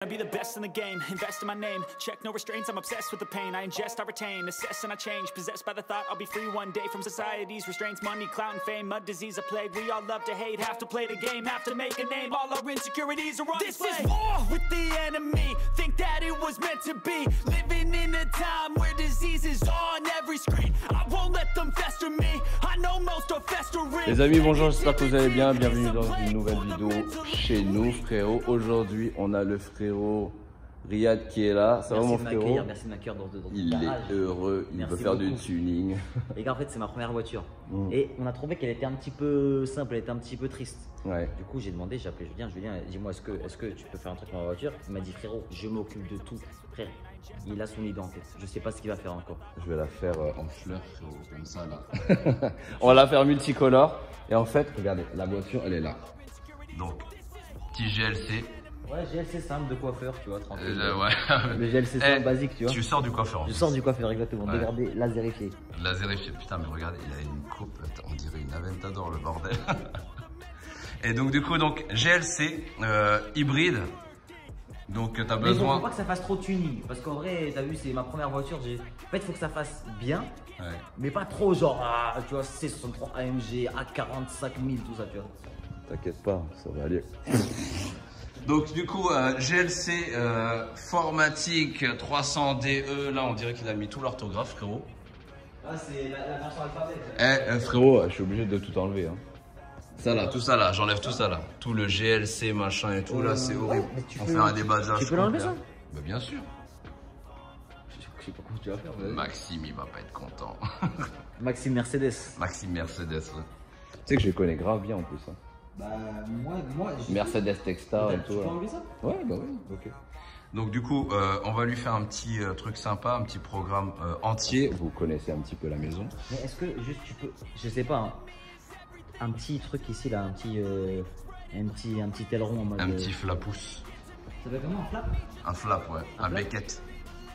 I be the best in the game, invest in my name. Check no restraints, I'm obsessed with the pain. I ingest, I retain, assess and I change. Possessed by the thought I'll be free one day from society's restraints. Money, clout and fame, mud, disease, a plague. We all love to hate, have to play the game, have to make a name. All our insecurities are on display. This is war with the enemy, think that it was meant to be. Living in a time where disease is on every screen. I won't let them fester me, I know most are festering. Les amis, bonjour, j'espère que vous allez bien. Bienvenue dans une nouvelle vidéo chez nous, frérot. Aujourd'hui, on a le frérot Riyad qui est là. Ça va mon frérot? Merci de m'accueillir dans il est heureux, il veut faire du tuning. Les gars, en fait, c'est ma première voiture. Et on a trouvé qu'elle était un petit peu simple, elle était un petit peu triste. Ouais. Du coup, j'ai demandé, j'ai appelé Julien. Julien, dis-moi, est-ce que tu peux faire un truc dans ma voiture? Il m'a dit, frérot, je m'occupe de tout. Frère, il a son idée en tête. Je sais pas ce qu'il va faire encore. Je vais la faire en fleurs, frérot, comme ça là. On va la faire multicolore. Et en fait, regardez, la voiture, elle est là. Donc, petit GLC. Ouais, GLC simple de coiffeur, tu vois, tranquille. Ouais. Le GLC simple basique, tu vois. Tu sors du coiffeur. Je sors du coiffeur, exactement. Ouais. Regardez, laserifié. Laserifié, putain, mais regardez, il a une coupe, on dirait une Aventador, le bordel. Et donc, du coup, GLC hybride. Donc, t'as besoin. Mais faut pas que ça fasse trop tuning. Parce qu'en vrai, t'as vu, c'est ma première voiture. En fait, il faut que ça fasse bien. Ouais. Mais pas trop, genre, tu vois, C63 AMG, A45 000, tout ça, tu vois. T'inquiète pas, ça va aller. Donc du coup, GLC Formatic 300DE, là on dirait qu'il a mis tout l'orthographe, frérot. Ah, c'est la version alphabet. Frérot, je suis obligé de tout enlever. Hein. Ça là, tout ça là, j'enlève tout ça là. Tout le GLC machin et tout là, c'est horrible. On fait un débadgeage. Tu peux l'enlever ça? Bah bien sûr. Je sais pas comment tu vas faire. Mais... Maxime, il va pas être content. Maxime Mercedes. Maxime Mercedes. Ouais. Tu sais que je les connais grave bien en plus. Hein. Bah moi Mercedes Textar et tout. Tu peux enlever ça? Ouais, bah oui, ok. Donc du coup, on va lui faire un petit truc sympa, un petit programme entier. Vous connaissez un petit peu la maison. Mais est-ce que juste tu peux, je sais pas, hein, un petit truc ici là, un petit aileron en mode... Un petit flapousse. Ça s'appelle comment, un flap? Un flap, ouais. Un becquette.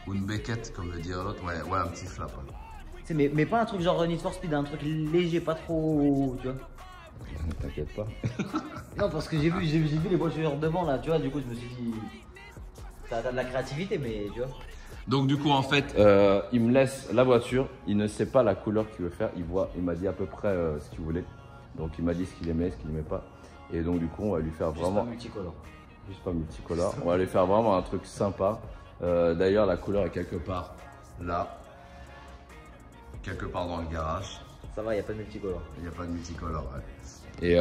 Ou une becquette, comme le dit l'autre. Ouais, un petit flap. Ouais. Mais pas un truc genre Need for Speed, un truc léger, pas trop, tu vois. T'inquiète pas. Non, parce que j'ai vu les voitures devant là, tu vois, du coup je me suis dit, t'as de la créativité, mais tu vois. Donc du coup en fait, il me laisse la voiture, il ne sait pas la couleur qu'il veut faire, il m'a dit à peu près ce qu'il voulait. Donc il m'a dit ce qu'il aimait, ce qu'il n'aimait pas. Et donc du coup on va lui faire vraiment... Juste pas multicolore. On va lui faire vraiment un truc sympa. D'ailleurs la couleur est quelque part là. Quelque part dans le garage. Ça va, il n'y a pas de multicolore. Il n'y a pas de multicolore, ouais. Et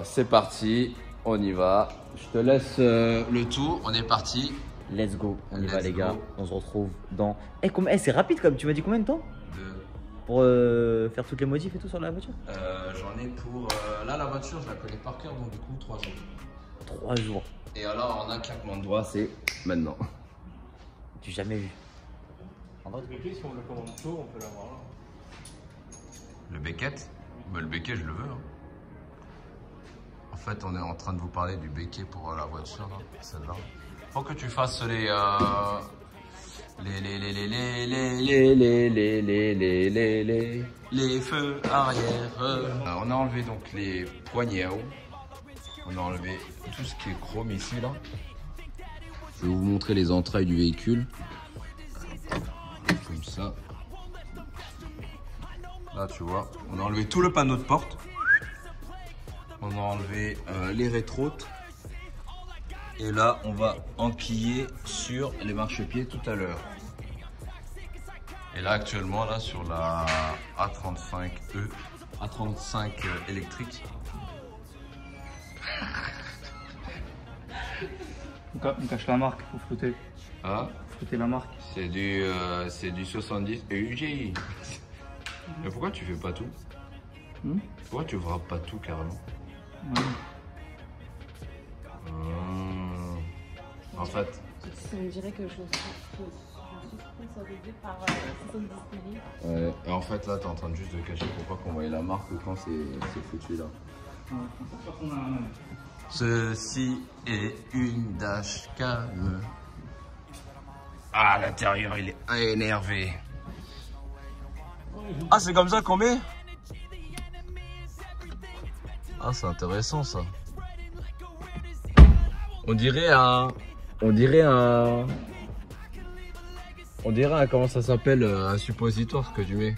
c'est parti, on y va. Je te laisse le tout, on est parti. Let's go, on y va les gars. On se retrouve dans... c'est rapide comme, tu m'as dit combien de temps? Pour faire toutes les modifs et tout sur la voiture? J'en ai pour... là la voiture je la connais par cœur, donc du coup 3 jours. 3 jours. Et alors en un claquement de doigts, c'est maintenant. Tu n'as jamais vu. En vrai, le becquet, si on le commande chaud, on peut l'avoir là. Le becquette? Bah, le becquet, je le veux. Hein. En fait, on est en train de vous parler du becquet pour la voiture, celle-là. Faut que tu fasses les feux arrière. Alors, on a enlevé donc les poignées à eau. On a enlevé tout ce qui est chrome ici, là. Je vais vous montrer les entrailles du véhicule. Comme ça. Là, tu vois, on a enlevé tout le panneau de porte. On a enlevé les rétrotes. Et là, on va enquiller sur les marchepieds tout à l'heure. Et là, actuellement, là, sur la A35E, A35 électrique. On cache la marque, faut flouter. Ah, Flouter la marque. c'est du 70 EUGI. Mais pourquoi tu fais pas tout? Pourquoi tu wrappes pas tout carrément? En fait... On dirait que je suis sponsorisée par 70 télé. Ouais, et en fait là t'es en train de juste de cacher pour pas qu'on voie la marque quand c'est foutu là. Ceci est une dashcam. Ah, l'intérieur il est énervé. Ah, c'est comme ça qu'on met? Ah, c'est intéressant ça. On dirait un On dirait un... comment ça s'appelle, un suppositoire ce que tu mets.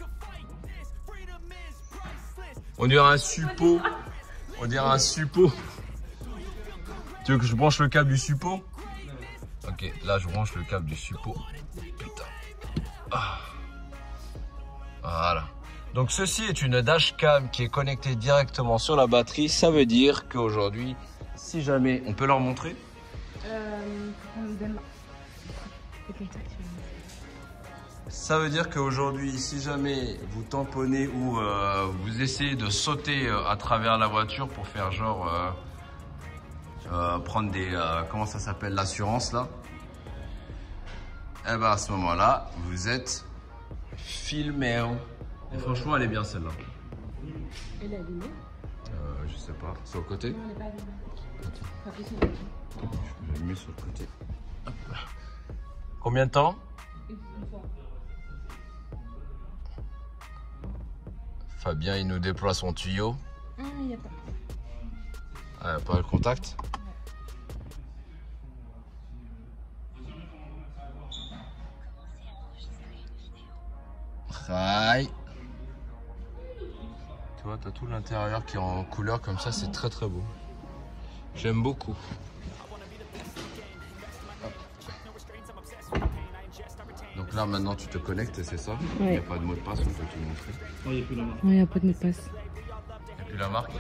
On dirait un suppo. On dirait un suppo. Tu veux que je branche le câble du suppo? Ok, là je branche le câble du suppo. Putain. Ah. Voilà. Donc ceci est une dashcam qui est connectée directement sur la batterie. Ça veut dire qu'aujourd'hui, si jamais... On peut leur montrer? Ça veut dire qu'aujourd'hui, si jamais vous tamponnez ou vous essayez de sauter à travers la voiture pour faire genre prendre des comment ça s'appelle, l'assurance là, et ben à ce moment-là, vous êtes filmé. Et franchement, elle est bien celle-là. Elle est allumée? Je sais pas. Sur le côté? Non, elle n'est pas allumée. Pas plus sur Je l'ai mis sur le côté. Hop là. Combien de temps? une fois. Fabien, il nous déploie son tuyau. Ah, il n'y a pas. Ah, pas le contact. Aïe. Tu vois, t'as tout l'intérieur qui est en couleur comme ça, c'est très très beau. J'aime beaucoup. Donc là maintenant tu te connectes, c'est ça? Il n'y a pas de mot de passe, on peut te montrer. Non, il n'y a plus la marque. Non, il n'y a pas de mot de passe. Et puis la marque?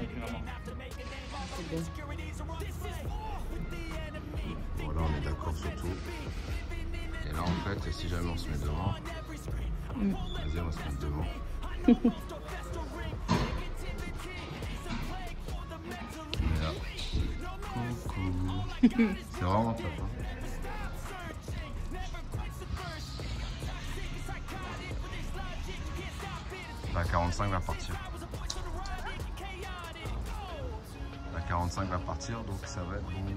Voilà, on est d'accord sur tout. Et là en fait, si jamais on se met devant, vas-y, on va se mettre devant. On est là. Coucou. C'est vraiment top. Hein. La 45 va partir. La 45 va partir, donc ça va être bon.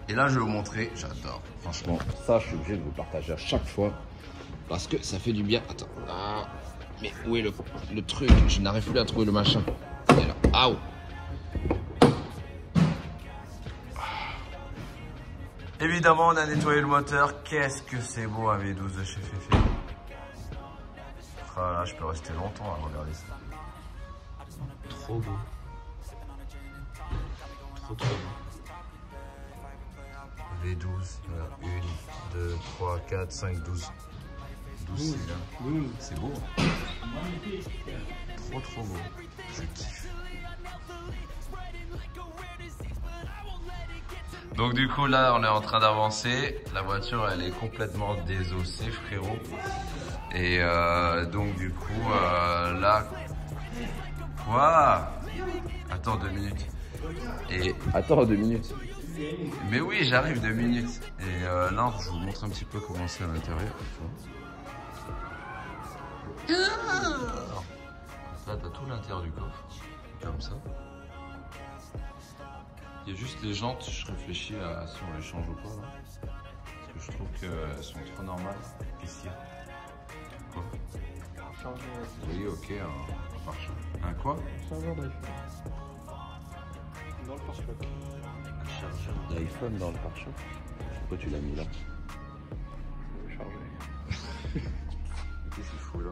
Et là, je vais vous montrer, j'adore. Franchement, ça, je suis obligé de vous partager à chaque fois. Parce que ça fait du bien. Attends. Ah, mais où est le truc? Je n'arrive plus à trouver le machin. Et là. Ah, oh. Évidemment, on a nettoyé le moteur. Qu'est-ce que c'est beau un V12 de chez Fefe. Ah là, je peux rester longtemps à regarder ça. Trop beau. Trop beau. V12, 1, 2, 3, 4, 5, 12. 12, c'est bien. C'est beau. Trop beau. Je kiffe. Donc du coup là on est en train d'avancer. La voiture elle est complètement désossée frérot. Et donc du coup là... Quoi? Attends 2 minutes. Et... Attends 2 minutes. Mais oui j'arrive 2 minutes. Et là je vous montre un petit peu comment c'est à l'intérieur. Là t'as tout l'intérieur du coffre. Comme ça. Il y a juste les jantes, je réfléchis à si on les change ou pas là. Parce que je trouve qu'elles sont trop normales ici. Quoi? Oui, ok, un pare-choc. Un quoi? Chargeur d'iPhone. Dans le pare-choc. Un chargeur d'iPhone dans le pare-choc? Pourquoi tu l'as mis là? Je vais charger. Qu'est-ce que c'est fou là?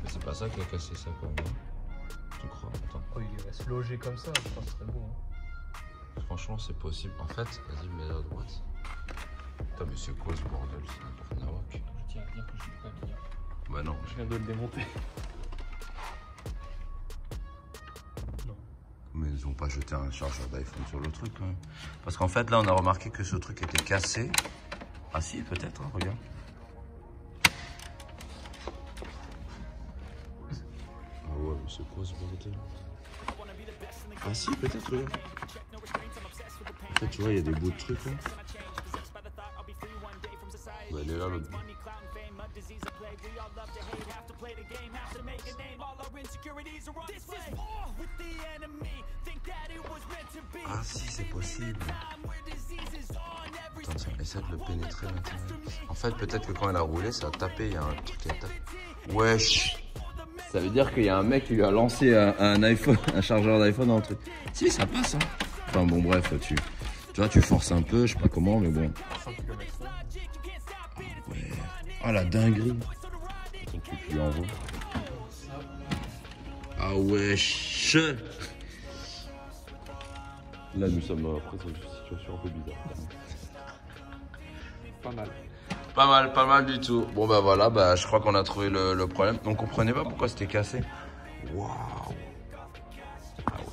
Mais c'est pas ça qui a cassé ça quand même. Je crois. Attends. Oh, il va se loger comme ça, je pense que ce serait beau. Hein. Franchement, c'est possible. En fait, vas-y, mets-la à droite. Putain, mais c'est quoi ce bordel? C'est n'importe nawak. Je tiens à dire que je suis pas bien. Bah non. Je viens de le démonter. Non. Mais ils ont pas jeté un chargeur d'iPhone sur le truc quand même. Parce qu'en fait, là, on a remarqué que ce truc était cassé. Ah si, peut-être, hein, regarde. Ah ouais, mais c'est quoi ce bordel? Ah si, peut-être, regarde. En fait, tu vois, il y a des bouts de trucs là. Bah, elle est là, l'autre bout. Ah si, c'est possible. Attends, essaie de le pénétrer à l'intérieur. En fait, peut-être que quand elle a roulé, ça a tapé. Il y a un truc qui a tapé. Wesh. Ça veut dire qu'il y a un mec qui lui a lancé un iPhone, un chargeur d'iPhone dans le truc. Si, ça passe, hein. Enfin bon, bref, tu vois, tu forces un peu, je sais pas comment, mais bon. 100 km. Ouais. Oh la dinguerie. Ton truc lui envoie. Ah ouais, Là, nous sommes après dans une situation un peu bizarre. Pas mal. Pas mal du tout. Bon bah voilà, bah je crois qu'on a trouvé le problème. On comprenait pas pourquoi c'était cassé. Waouh. Ah ouais.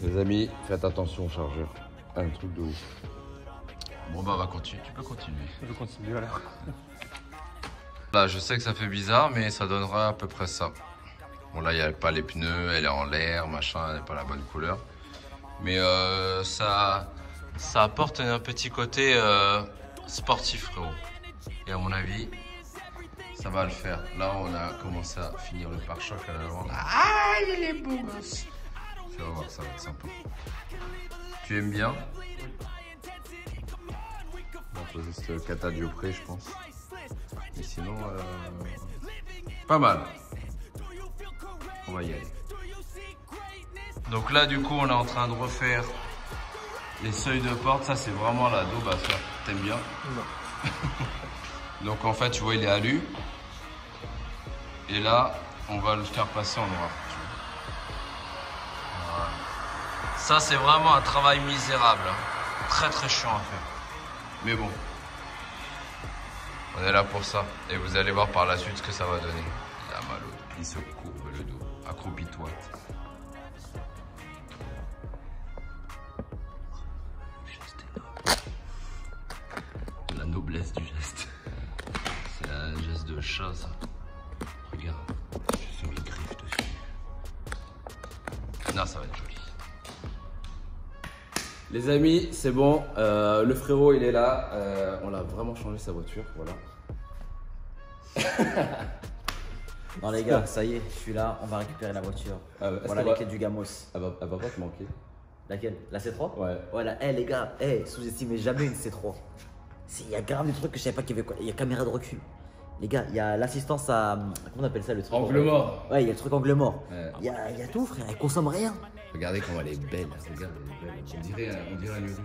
Les amis, faites attention au chargeur. Un truc de ouf. Bon bah on va continuer. Tu peux continuer. Je continue alors. Là, je sais que ça fait bizarre, mais ça donnera à peu près ça. Bon là, il n'y a pas les pneus, elle est en l'air, machin, elle n'est pas la bonne couleur. Mais ça apporte un petit côté sportif, frérot. Et à mon avis, ça va le faire. Là, on a commencé à finir le pare-choc à l'avant. Ah, il est beau, gosse. Tu vas voir, ça va être sympa. Tu aimes bien? On peut juste Cata Diopré, je pense. Mais sinon, pas mal. On va y aller. Donc là, du coup, on est en train de refaire les seuils de porte. Ça, c'est vraiment la daube à faire. T'aimes bien? Non. Donc en fait, tu vois, il est alu. Et là, on va le faire passer en noir. Voilà. Ça, c'est vraiment un travail misérable. Hein. Très très chiant à faire. Mais bon. On est là pour ça. Et vous allez voir par la suite ce que ça va donner. Il a mal au dos. Il se courbe le dos. Accroupis-toi. La noblesse du geste. C'est un geste de chat, ça. Regarde. J'ai mis griffe dessus. Non, ça va être joli. Les amis, c'est bon. Le frérot, il est là. On l'a vraiment changé sa voiture. Voilà. Non les gars, ça y est, je suis là, on va récupérer la voiture. Voilà les clés du Gamos. Elle va pas te manquer. Laquelle? La C3? Ouais. Voilà, les gars, sous-estimez jamais une C3. Il y a grave des trucs que je savais pas qu'il y avait quoi. Il y a caméra de recul. Les gars, il y a l'assistance à. Comment on appelle ça le truc? Angle mort. Ouais, il y a le truc angle mort. Ouais. Il y a tout, frère, elle consomme rien. Regardez comment elle est belle. Regarde, elle est belle. On dirait un urus.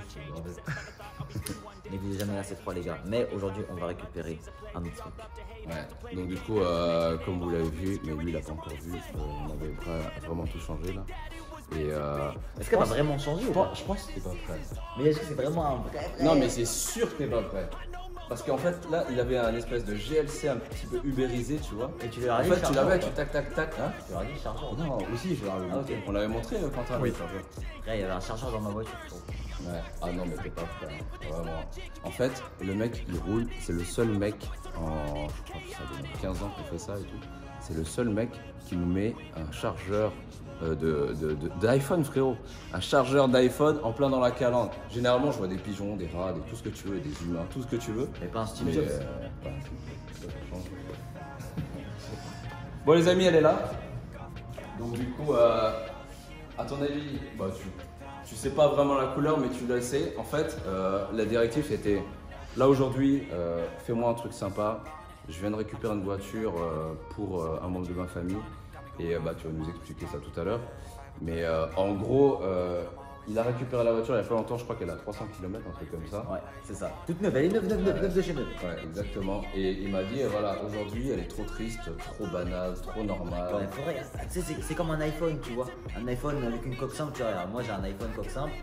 N'écoutez jamais la C3, les gars. Mais aujourd'hui, on va récupérer un autre truc. Ouais. Donc du coup, comme vous l'avez vu, mais lui il a pas encore vu, on avait vraiment tout changé là. Et est-ce qu'elle va vraiment changer ou pas? je pense que t'es pas prêt. Mais est-ce que c'est vraiment un vrai? Non mais c'est sûr que t'es pas prêt. Parce qu'en fait là il avait un espèce de GLC un petit peu ubérisé, tu vois. Et tu l'as En dit, fait tu l'avais, tu tac tac tac. Hein, tu l'as dit chargeur? non, aussi je l'avais montré. Ok. On l'avait montré quand t'as Oui. le chargeur. Là, il y avait un chargeur dans ma voiture. Ouais. Ah non mais t'es pas prêt, hein. Vraiment. En fait, le mec il roule, c'est le seul mec en, je crois que ça fait 15 ans qu'on fait ça et tout. C'est le seul mec qui nous met un chargeur d'iPhone, frérot. Un chargeur d'iPhone en plein dans la calandre. Généralement, je vois des pigeons, des rats, tout ce que tu veux, des humains, tout ce que tu veux. Mais pas un Steve Mais, Jobs. pas un Steve Jobs, ça change. Bon les amis, elle est là. Donc du coup, à ton avis, bah, tu sais pas vraiment la couleur, mais tu le sais. En fait, la directive était, là aujourd'hui, fais-moi un truc sympa. Je viens de récupérer une voiture pour un membre de ma famille. Et bah, tu vas nous expliquer ça tout à l'heure. Mais en gros, il a récupéré la voiture il y a pas longtemps, je crois qu'elle a 300 km, un truc comme ça. Ouais, c'est ça. Toute neuve, elle est neuve de chez neuve. Ouais, exactement. Et il m'a dit, voilà, aujourd'hui, elle est trop triste, trop banale, trop normale. Ouais, faudrait, tu sais, c'est comme un iPhone, tu vois. Un iPhone avec une coque simple, tu vois. Alors, moi, j'ai un iPhone coque simple.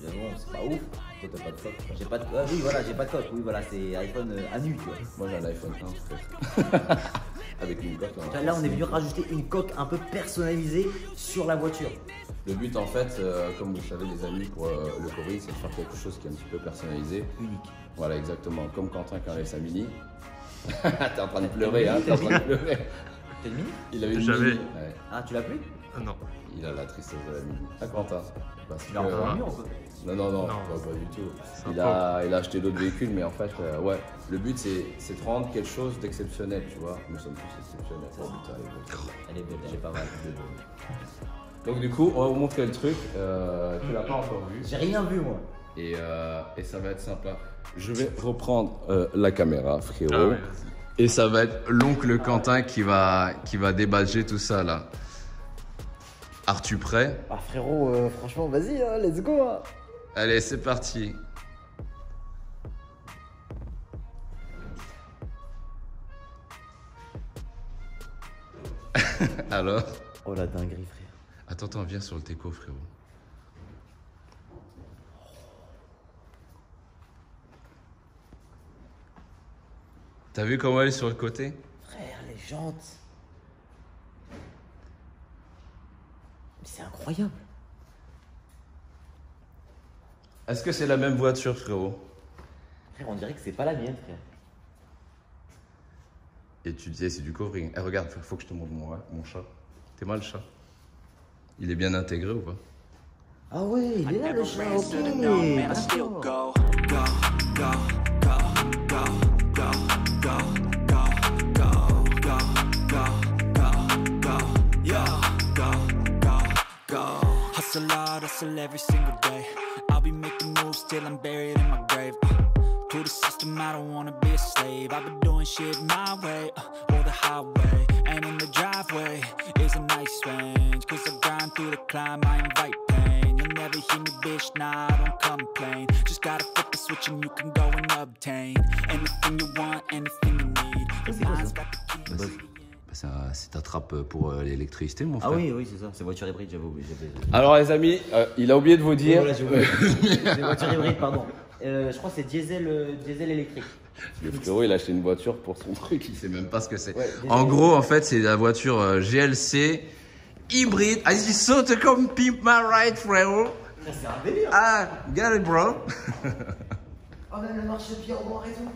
Mais bon, c'est pas ouf. Toi, t'as pas de coque. J'ai pas de oui, voilà, j'ai pas de coque. Oui, voilà, c'est iPhone à nu, tu vois. Moi, j'ai un iPhone 1, frère. Avec une coque. Tu vois, là, on est venu rajouter une coque un peu personnalisée sur la voiture. Le but, en fait, comme vous le savez, les amis, pour le Corée, c'est de faire quelque chose qui est un petit peu personnalisé. Unique. Voilà, exactement. Comme Quentin qui avait sa mini. T'es en train de pleurer, hein. T'es en train de pleurer. T'es le mini? Il avait une J'avais. mini. Ouais. Ah, tu l'as plus? Non. Il a la tristesse de la mini. Ah, Quentin. Parce Tu l'as encore mieux, en fait. Non, Non. pas du tout. C'est Il un a acheté d'autres véhicules, mais en fait, ouais, le but c'est de rendre quelque chose d'exceptionnel, tu vois. Nous sommes tous exceptionnels. Oh, putain, Elle est belle, elle est pas mal. donc, du coup, on va vous montrer le truc. Tu l'as pas encore vu. J'ai rien vu, moi. Et ça va être sympa. Je vais reprendre la caméra, frérot. Ah ouais, Et ça va être l'oncle Quentin qui va débadger tout ça là. Artu prêt? Ah frérot, franchement, vas-y, hein, let's go. Hein. Allez, c'est parti. Alors? Oh la dinguerie, frère. Attends, viens sur le teco, frérot. T'as vu comment elle est sur le côté? Frère, les jantes. Mais c'est incroyable. Est-ce que c'est la même voiture, frérot? Frère, on dirait que c'est pas la mienne, frère. Et tu disais, c'est du covering. Eh, regarde, faut que je te montre mon chat. T'es mal, le chat? Il est bien intégré ou pas? Ah ouais, il est là le chat, ok. D'accord. Hustle hard, hustle every single day. I'll be making moves till I'm buried in my grave. To the system, I don't wanna be a slave. I've been doing shit my way, or the highway. And in the driveway is a nice range. Cause I grind through the climb, I invite pain. You'll never hear me, bitch, nah, I don't complain. Just gotta flip the switch and you can go and obtain anything you want, anything you need. Your mind's got the keys. C'est ta trappe pour l'électricité, mon frère. Ah oui, oui, c'est ça, c'est voiture hybride, j'avais oublié. Alors, les amis, il a oublié de vous dire. Voilà, j'ai oublié. C'est voiture hybride, pardon. Je crois que c'est diesel électrique. Le frérot, il a acheté une voiture pour son truc, il sait même pas ce que c'est. Ouais, en gros, en fait, c'est la voiture GLC hybride. I saw to come pimp my ride, frérot. C'est un délire. Ah, get it, bro. Oh, même le marché de pierre au noir et tout.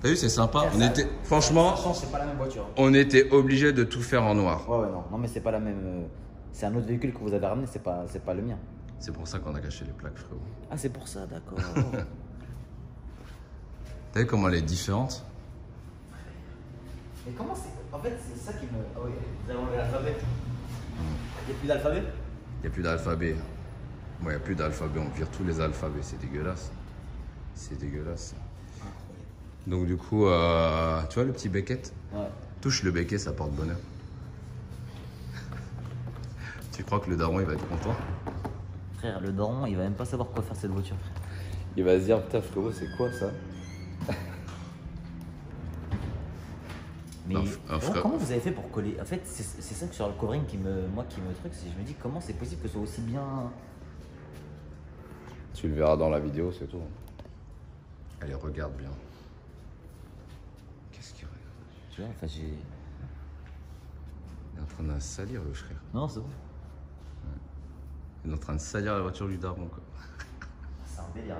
T'as vu, c'est sympa. On était, franchement, C'est pas la même voiture. on était obligé de tout faire en noir. Ouais, non, mais c'est pas la même. C'est un autre véhicule que vous avez ramené, c'est pas le mien. C'est pour ça qu'on a caché les plaques, frérot. Ah, c'est pour ça, d'accord. T'as vu comment elle est différente? Mais comment c'est. En fait, c'est ça qui me. Ah oui, vous avez enlevé l'alphabet. Il n'y a plus d'alphabet? Il n'y a plus d'alphabet. Bon, il n'y a plus d'alphabet, on vire tous les alphabets, c'est dégueulasse. C'est dégueulasse. Donc du coup, tu vois le petit Beckett? Ouais. Touche le Beckett, ça porte bonheur. Tu crois que le daron, il va être content? Frère, le daron, il va même pas savoir quoi faire cette voiture, frère. Il va se dire, putain frérot, c'est quoi ça? Mais Un frère. comment vous avez fait pour coller? En fait, c'est ça que sur le covering qui me truc, c'est je me dis comment c'est possible que ce soit aussi bien. Tu le verras dans la vidéo, c'est tout. Allez, regarde bien. Qu'est-ce qu'il regarde? Tu vois, enfin j'ai. Il est en train de salir le frère. Non, c'est bon. Il est en train de salir la voiture du daron, quoi. C'est un délire.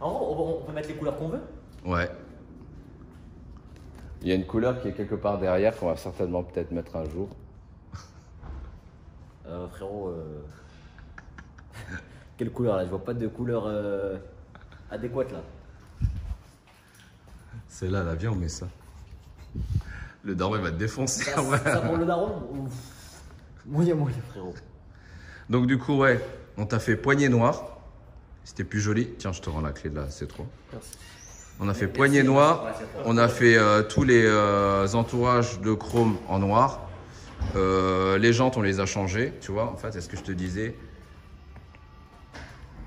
En gros, on peut mettre les couleurs qu'on veut. Ouais. Il y a une couleur qui est quelque part derrière qu'on va certainement peut-être mettre un jour. Frérot, quelle couleur là? Je vois pas de couleur adéquate là. C'est là, viens, on met ça. Le daron, il va te défoncer. Ça, ça pour le daron? Moyen, frérot. Donc du coup, ouais, on t'a fait poignée noire. C'était plus joli. Tiens, je te rends la clé de la C3. Merci. On a fait poignée noire. On a fait tous les entourages de chrome en noir. Les jantes, on les a changées. Tu vois, en fait, c'est ce que je te disais.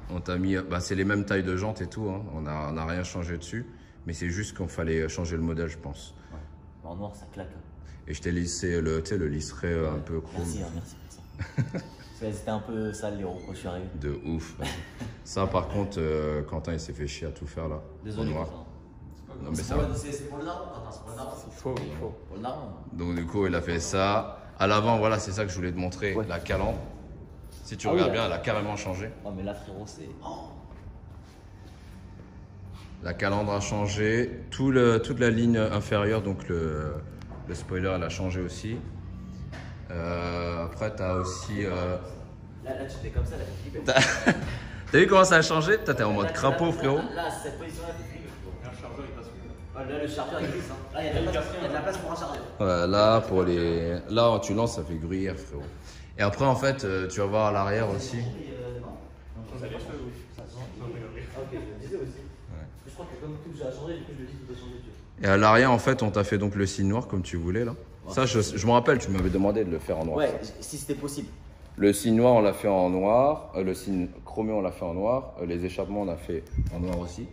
On t'a mis, c'est les mêmes tailles de jantes et tout. Hein. On n'a rien changé dessus. Mais c'est juste qu'il fallait changer le modèle, je pense. Ouais. En noir, ça claque. Et je t'ai lissé le liseré un peu chrome. Merci pour ça. C'était un peu sale les roues quand je suis arrivé. De ouf. Ça, par contre, Quentin, il s'est fait chier à tout faire là. Désolé. Non, mais ça C'est pour le daron, Quentin, c'est pour le daron. Il faut. Pour le daron. Donc du coup, il a fait ça. À l'avant, voilà, c'est ça que je voulais te montrer. Ouais. La calandre. Si tu Ah regardes oui, bien, elle a carrément changé. Non mais là frérot, c'est. La calandre a changé. Toute la ligne inférieure, donc le spoiler, elle a changé aussi. Après, tu as aussi... Là, tu fais comme ça, là, tu flippes. T'as vu comment ça a changé? T'es en mode crapaud, frérot. Là, cette position-là, tu flippes. Le chargeur, il passe plus. Là, le chargeur, il glisse. Hein. Là, il y a de la place pour un chargeur. Ouais, là, tu lances, ça fait gruyère, frérot. Et après, en fait, tu vas voir à l'arrière aussi. Non, ça les cheveux, oui. Ça sent. comme tout, j'ai à changer, du coup, je le dis, tout est changé, tu vois. Et à l'arrière, en fait, on t'a fait donc le signe noir comme tu voulais là. Ouais. Ça, je me rappelle, tu m'avais demandé de le faire en noir. Ouais, si c'était possible. Le signe noir, on l'a fait en noir. Le signe chromé, on l'a fait en noir. Les échappements, on a fait en noir aussi.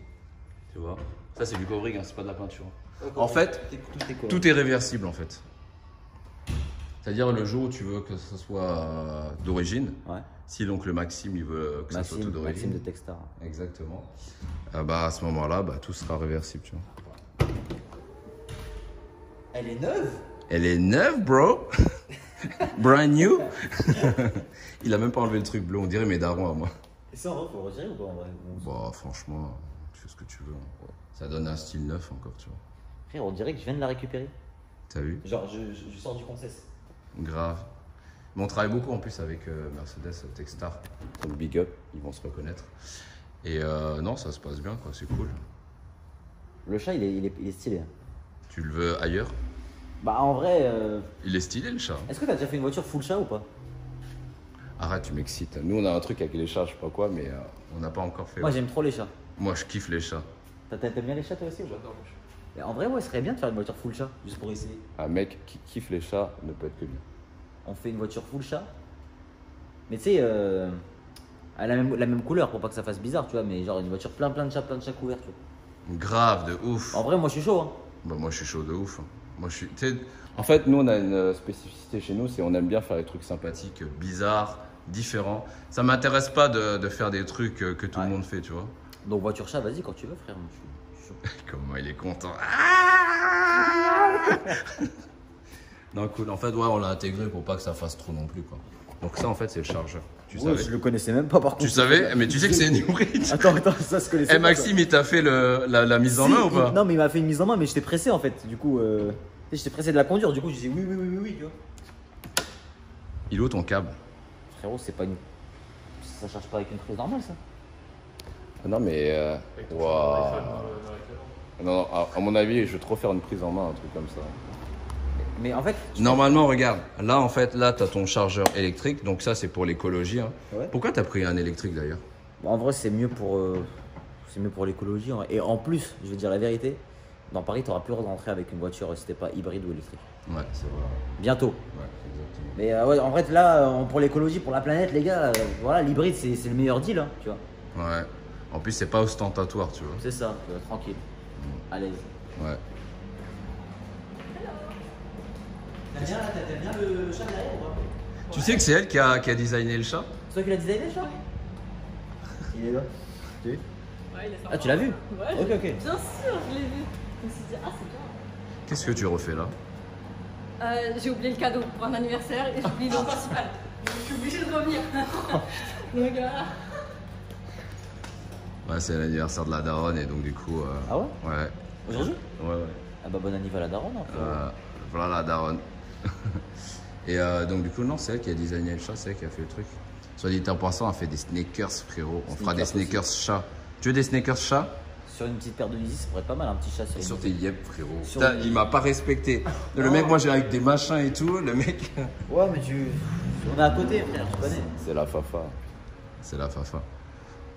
Tu vois. Ça, c'est du covering, hein, c'est pas de la peinture. En fait, tout est réversible en fait. C'est-à-dire le jour où tu veux que ce soit d'origine, Ouais. si donc le Maxime il veut que ça soit tout Maxime de d'origine, Textar. exactement, bah à ce moment-là, bah, tout sera réversible. Tu vois. Elle est neuve? Elle est neuve, bro. Brand new. Il a même pas enlevé le truc bleu, on dirait mes darons à moi. Et ça, en vrai, faut le retirer ou pas en vrai? Bah franchement, tu fais ce que tu veux. Hein. Ça donne un style neuf encore, tu vois. Frère, on dirait que je viens de la récupérer. T'as vu? Genre, je sors du concess. Grave. Mais on travaille beaucoup en plus avec Mercedes Textar. Donc big up, ils vont se reconnaître. Et non, ça se passe bien, quoi, c'est cool. Le chat, il est stylé. Tu le veux ailleurs? Bah, en vrai, Il est stylé le chat. est-ce que t'as déjà fait une voiture full chat ou pas? Arrête, tu m'excites. Nous, on a un truc avec les chats, je sais pas quoi, mais on n'a pas encore fait. Moi, j'aime trop les chats. Moi, je kiffe les chats. T'aimes bien les chats toi aussi ou pas? J'adore le chat. Mais en vrai, ouais, ce serait bien de faire une voiture full chat, juste pour essayer. Un mec qui kiffe les chats ne peut être que bien. On fait une voiture full chat. Mais tu sais, elle a la même couleur pour pas que ça fasse bizarre, tu vois. Mais genre une voiture plein de chats couverts, tu vois. Grave, de ouf. En vrai, moi, je suis chaud, hein. Bah, moi, je suis chaud de ouf. Moi, je suis. Tu sais, en fait, nous, on a une spécificité chez nous, c'est on aime bien faire des trucs sympathiques, bizarres, différents. Ça m'intéresse pas de faire des trucs que tout le monde fait, tu vois. Donc voiture chat, vas-y quand tu veux, frère. Moi, je suis chaud. Comment il est content. Non, cool. En fait, ouais, on l'a intégré pour pas que ça fasse trop non plus, quoi. Donc ça, en fait, c'est le chargeur. Tu savais? Je le connaissais même pas par contre. Tu savais? Mais tu sais que c'est une hybride. Attends, ça se connaissait Eh, pas, Maxime, il t'a fait la mise en Si, main ou pas? Non, mais il m'a fait une mise en main, mais j'étais pressé en fait. Du coup, j'étais pressé de la conduire. Du coup, je disais oui, tu vois. Il est où ton câble? Frérot, c'est pas une. Ça charge pas avec une prise normale, ça. Non, mais. Avec ton Waouh. iPhone dans la cale. Non, à mon avis, je vais trop faire une prise en main, un truc comme ça. Mais en fait. Normalement, regarde, là, en fait, là, t'as ton chargeur électrique, donc ça, c'est pour l'écologie. Hein. Ouais. Pourquoi t'as pris un électrique d'ailleurs? En vrai, c'est mieux pour l'écologie. Hein. Et en plus, je vais dire la vérité, dans Paris, tu n'auras plus rentrer avec une voiture si t'es pas hybride ou électrique. Ouais, c'est vrai. Bientôt. Ouais, exactement. Mais ouais, en fait, là, pour l'écologie, pour la planète, les gars, voilà, l'hybride, c'est le meilleur deal, hein, tu vois. Ouais. En plus, c'est pas ostentatoire, tu vois. C'est ça, tranquille, à l'aise. Ouais. T'aimes bien le chat derrière ou pas? Tu sais que c'est elle qui a designé le chat? C'est toi qui l'as designé, le chat? Il est là. Tu as vu? Ouais, il est sympa. Ah, tu l'as vu? Ouais, Ok, ok. bien sûr, je l'ai vu. Je me suis dit, ah, c'est bien. Qu'est-ce que tu refais là? J'ai oublié le cadeau pour un anniversaire et j'ai oublié le principal. Donc, je suis obligée de revenir. Donc voilà. Ouais, c'est l'anniversaire de la daronne et donc du coup. Ah ouais? Ouais. Aujourd'hui? Ouais, ouais. Ah bah, bon anniversaire à la daronne, hein, frérot. Voilà la daronne. Et donc du coup, non, c'est elle qui a designé le chat, c'est elle qui a fait le truc. Soit dit en passant, on fait des sneakers, frérot. On fera des Sneakers sneakers chat. Tu veux des sneakers chat? Sur une petite paire de Yeezy, ça pourrait être pas mal, un petit chat sur Et une sur tes yep, frérot. Sur Putain, une- il m'a pas respecté. Le mec, moi j'ai avec des machins et tout, le mec. Ouais, mais on est à côté, frère, tu connais. C'est la fafa. C'est la fafa.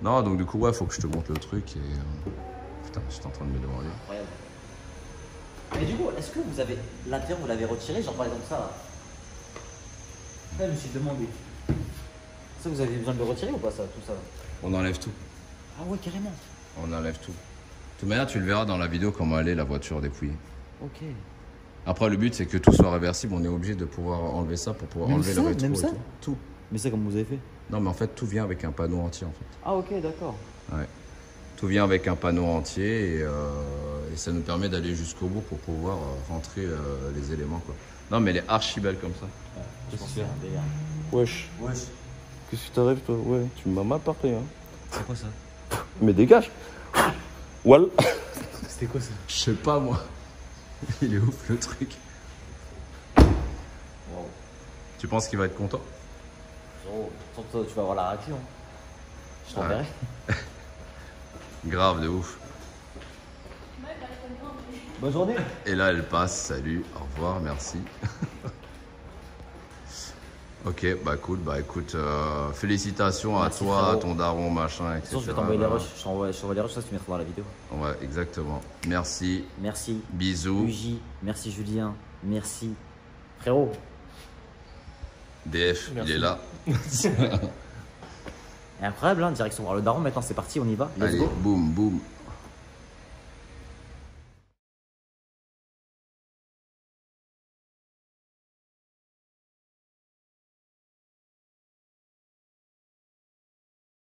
Non, donc du coup, ouais, faut que je te montre le truc et. Putain, j'étais en train de me demander. Incroyable. Mais du coup, est-ce que vous avez l'intérieur, vous l'avez retiré, genre par exemple ça là? Là, je me suis demandé. Ça, vous avez besoin de le retirer ou pas, ça, tout ça là? On enlève tout. Ah ouais, carrément. On enlève tout. De toute manière, tu le verras dans la vidéo comment elle est, la voiture dépouillée. Ok. Après, le but, c'est que tout soit réversible. On est obligé de pouvoir enlever ça pour pouvoir Même enlever ça, le rétro même et ça tout. Tout. Mais ça, comme vous avez fait? Non, mais en fait, tout vient avec un panneau entier, en fait. Ah ok, d'accord. Ouais. Tout vient avec un panneau entier et ça nous permet d'aller jusqu'au bout pour pouvoir rentrer les éléments, quoi. Non, mais elle est archi belle comme ça. Je pense que c'est un délire. Wesh. Wesh. Qu'est-ce qui t'arrive, toi? Ouais, tu m'as mal parlé, hein. C'est quoi ça? Mais dégage. Wall. C'était quoi ça? Je sais pas, moi. Il est ouf, le truc. Wow. Tu penses qu'il va être content? Gros, toi, tu vas avoir la réaction. Je t'enverrai. Grave, de ouf. Bonne journée. Et là, elle passe. Salut, au revoir, merci. Ok, bah cool, bah écoute, félicitations Merci, à toi, frérot. à ton daron, machin, De toute etc. façon, je vais t'envoyer les rushs. Je t'envoie les rushs, ça tu mettras dans la vidéo. Ouais, exactement. Merci, Merci. bisous. Uji, merci Julien, merci. Frérot. DF, Merci. il est là. Incroyable, hein, direction voir le daron. Maintenant, c'est parti, on y va. Let's Allez, go. boum, boum.